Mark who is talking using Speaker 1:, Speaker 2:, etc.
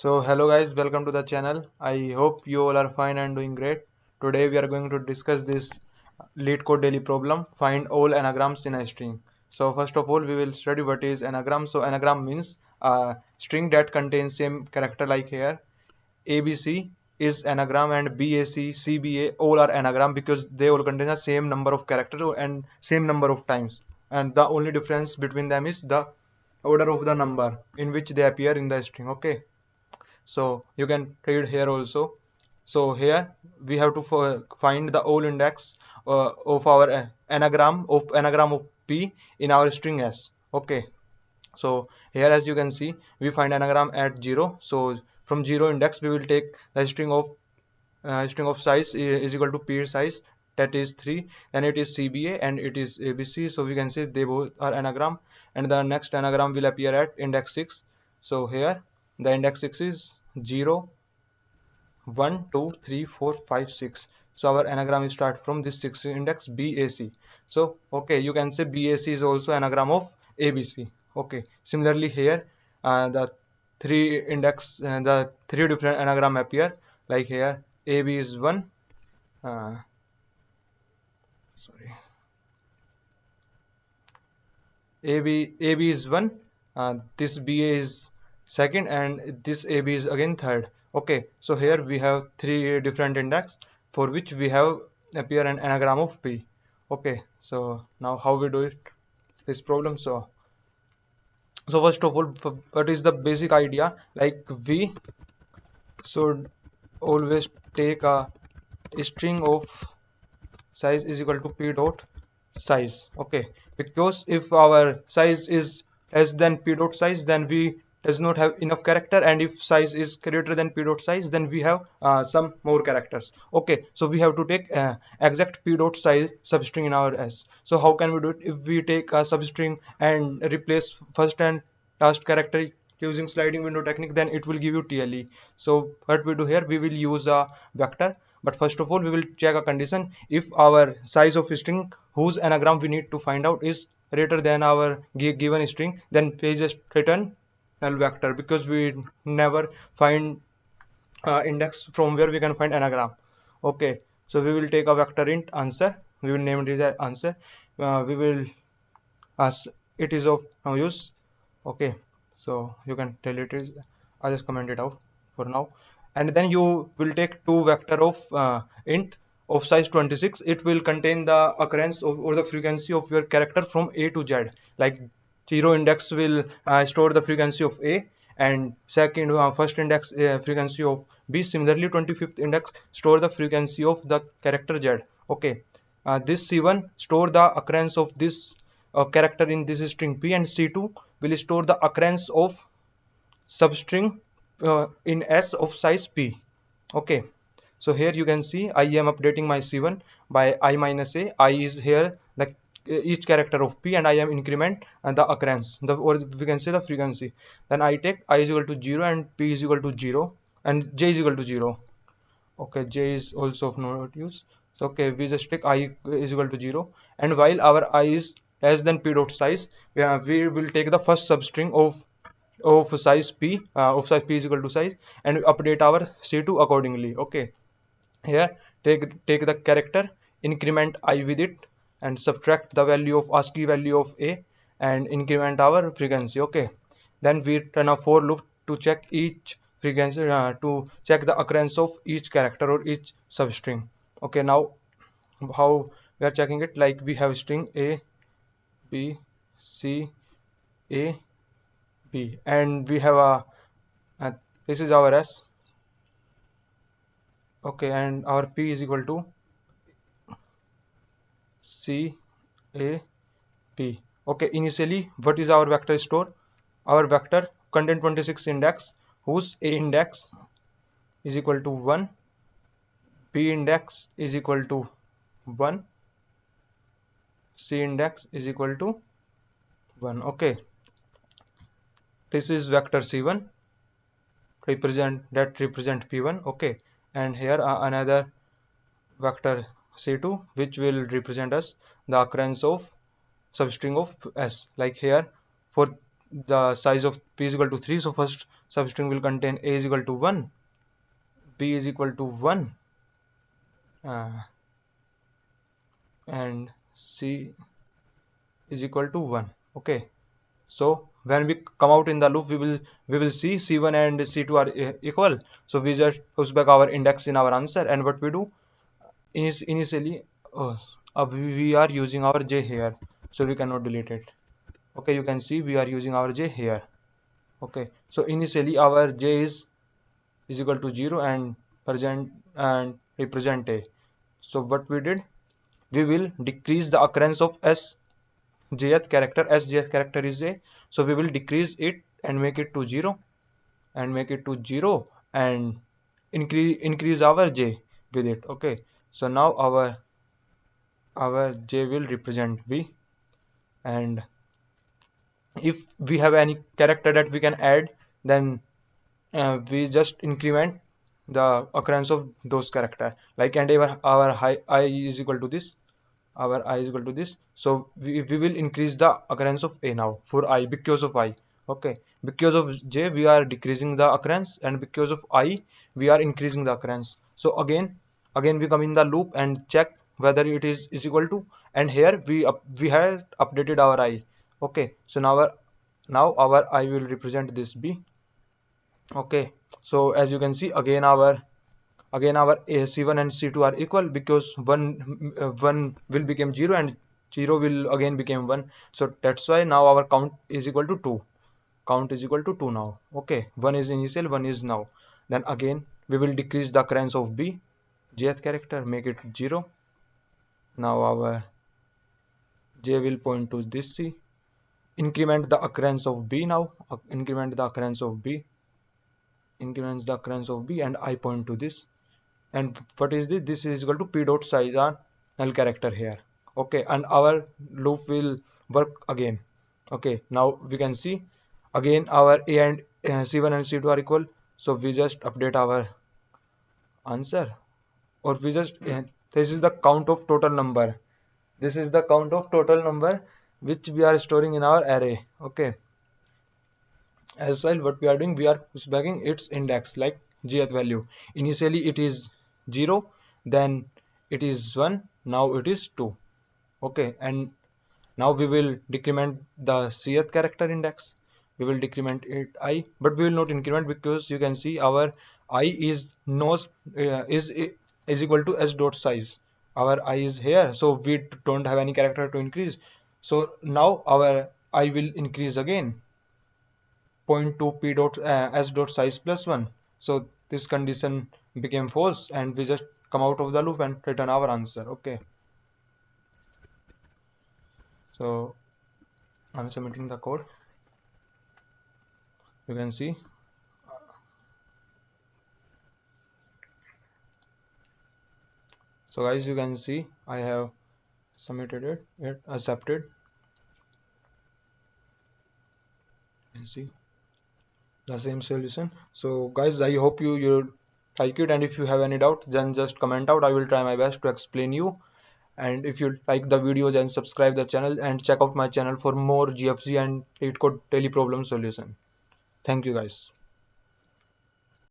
Speaker 1: So hello guys, welcome to the channel. I hope you all are fine and doing great. Today we are going to discuss this lead code daily problem, find all anagrams in a string. So first of all we will study what is anagram. So anagram means a string that contains same character, like here ABC is anagram and BAC, CBA all are anagram because they all contain the same number of characters and same number of times, and the only difference between them is the order of the number in which they appear in the string. Okay, so you can read here also. So here we have to find the all index of our anagram of p in our string s. Okay, so here as you can see we find anagram at 0. So from 0 index we will take the string of size is equal to p size, that is 3, then it is CBA and it is ABC. So we can say they both are anagram, and the next anagram will appear at index 6. So here the index 6 is 0 1 2 3 4 5 6. So our anagram will start from this 6 index BAC. So okay, you can say BAC is also anagram of ABC. Okay, similarly here the three different anagram appear, like here AB is 1, uh, sorry, AB is 1, this BA is second, and this AB is again third. Okay, so here we have three different index for which we have appear an anagram of P. Okay, so now how we do it, this problem. So first of all, what is the basic idea, like we should always take a string of size is equal to p dot size. Okay, because if our size is less than p dot size, then we does not have enough character, and if size is greater than p dot size, then we have some more characters. Okay, so we have to take exact p dot size substring in our s. So how can we do it? If we take a substring and replace first and last character using sliding window technique, then it will give you TLE. So what we do here, we will use a vector, but first of all we will check a condition. If our size of string whose anagram we need to find out is greater than our given string, then we just return null vector, because we never find index from where we can find anagram. Okay, so we will take a vector int answer, we will name it as answer. We will as it is of no use. Okay, so you can tell it is, I just comment it out for now. And then you will take two vector of int of size 26. It will contain the occurrence of or the frequency of your character from A to Z. Like 0 index will store the frequency of A, and second first index frequency of B. Similarly 25th index store the frequency of the character Z. Okay, this C1 store the occurrence of this character in this string P, and C2 will store the occurrence of substring in S of size P. Okay, so here you can see I am updating my C1 by I minus A. I is here the each character of P, and I am increment and the occurrence, or we can say the frequency. Then I take I is equal to 0 and P is equal to 0 and J is equal to 0. Okay, J is also of no use. So okay, we just take I is equal to 0, and while our I is less than p dot size, we will take the first substring of size p is equal to size, and update our C2 accordingly. Okay, here take the character, increment I with it, and subtract the value of ASCII value of A, and increment our frequency. Okay, then we run a for loop to check each frequency, to check the occurrence of each character or each substring. Okay, now how we are checking it, like we have string A B C A B, and we have this is our S. Okay, and our P is equal to C A P. Okay, initially what is our vector store? Our vector contain 26 index whose A index is equal to 1, B index is equal to 1, C index is equal to 1. Okay, this is vector C1 represent P1. Okay, and here another vector C2 which will represent us the occurrence of substring of S. Like here for the size of p is equal to 3. So first substring will contain a is equal to 1, b is equal to 1, uh, and c is equal to 1. Okay. So when we come out in the loop, we will see c1 and c2 are equal. So we just push back our index in our answer, and what we do is initially, oh, we are using our j here, so we cannot delete it. Okay, you can see we are using our j here. Okay, so initially our j is equal to 0 and present and represent a. So what we did, we will decrease the occurrence of s jth character, as jth character is a, so we will decrease it and make it to 0, and increase our j with it. Okay, so now our j will represent b, and if we have any character that we can add, then we just increment the occurrence of those character, like, and our high I is equal to this, our I is equal to this, so we will increase the occurrence of a now for I, because of I. Okay, because of j we are decreasing the occurrence, and because of I we are increasing the occurrence. So again we come in the loop and check whether it is equal to, and here we had updated our I. Okay, so now our I will represent this b. Okay, so as you can see, again our c1 and c2 are equal, because one will become 0 and 0 will again become 1. So that's why now our count is equal to 2. Count is equal to 2 now. Okay, 1 is initial, 1 is now. Then again we will decrease the occurrence of b, jth character, make it 0. Now our j will point to this c. Increment the occurrence of b now. Increment the occurrence of b. Increments the occurrence of b, and I point to this. And what is this? This is equal to p dot size on null character here. Okay, and our loop will work again. Okay, now we can see again our a and c1 and c2 are equal, so we just update our answer, or we just this is the count of total number. This is the count of total number which we are storing in our array. Okay, as well, what we are doing, we are pushbacking its index, like jth value. Initially it is 0, then it is 1, now it is 2. Okay, and now we will decrement the cth character index. We will decrement it I, but we will not increment, because you can see our I is no is equal to s dot size. Our I is here, so we don't have any character to increase. So now our I will increase again, point to p dot s dot size plus 1. So this condition became false, and we just come out of the loop and return our answer. Okay, so I'm submitting the code. You can see, so guys, you can see I have submitted it accepted. You can see the same solution. So guys, I hope you like it, and if you have any doubt, then just comment out. I will try my best to explain you. And if you like the video, then subscribe the channel and check out my channel for more GFG and LeetCode daily problem solution. Thank you guys.